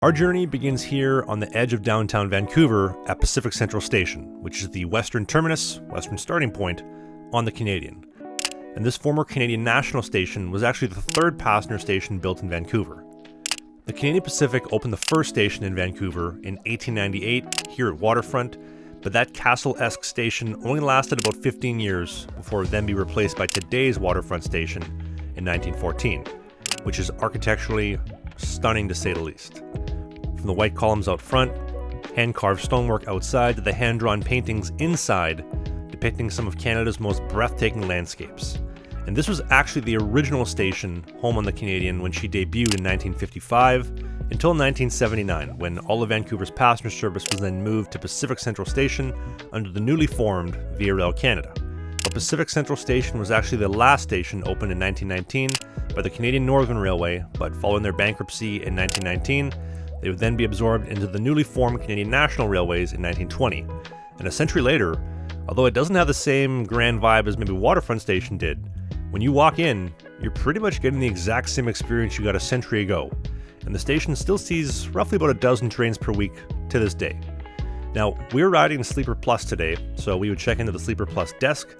Our journey begins here on the edge of downtown Vancouver at Pacific Central Station, which is the western terminus, western starting point, on the Canadian. And this former Canadian National Station was actually the third passenger station built in Vancouver. The Canadian Pacific opened the first station in Vancouver in 1898 here at Waterfront, but that castle-esque station only lasted about 15 years before it would then be replaced by today's Waterfront station in 1914, which is architecturally stunning to say the least. From the white columns out front, hand-carved stonework outside, to the hand-drawn paintings inside, depicting some of Canada's most breathtaking landscapes. And this was actually the original station home on the Canadian when she debuted in 1955 until 1979, when all of Vancouver's passenger service was then moved to Pacific Central Station under the newly formed Via Rail Canada. But Pacific Central Station was actually the last station opened in 1919 by the Canadian Northern Railway, but following their bankruptcy in 1919, they would then be absorbed into the newly formed Canadian National Railways in 1920. And a century later, although it doesn't have the same grand vibe as maybe Waterfront Station did, when you walk in, you're pretty much getting the exact same experience you got a century ago. And the station still sees roughly about a dozen trains per week to this day. Now, we're riding Sleeper Plus today, so we would check into the Sleeper Plus desk,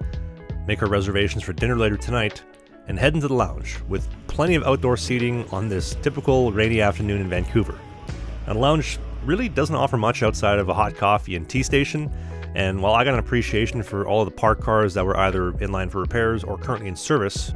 make our reservations for dinner later tonight, and head into the lounge with plenty of outdoor seating on this typical rainy afternoon in Vancouver. Now, the lounge really doesn't offer much outside of a hot coffee and tea station, and while I got an appreciation for all of the parked cars that were either in line for repairs or currently in service,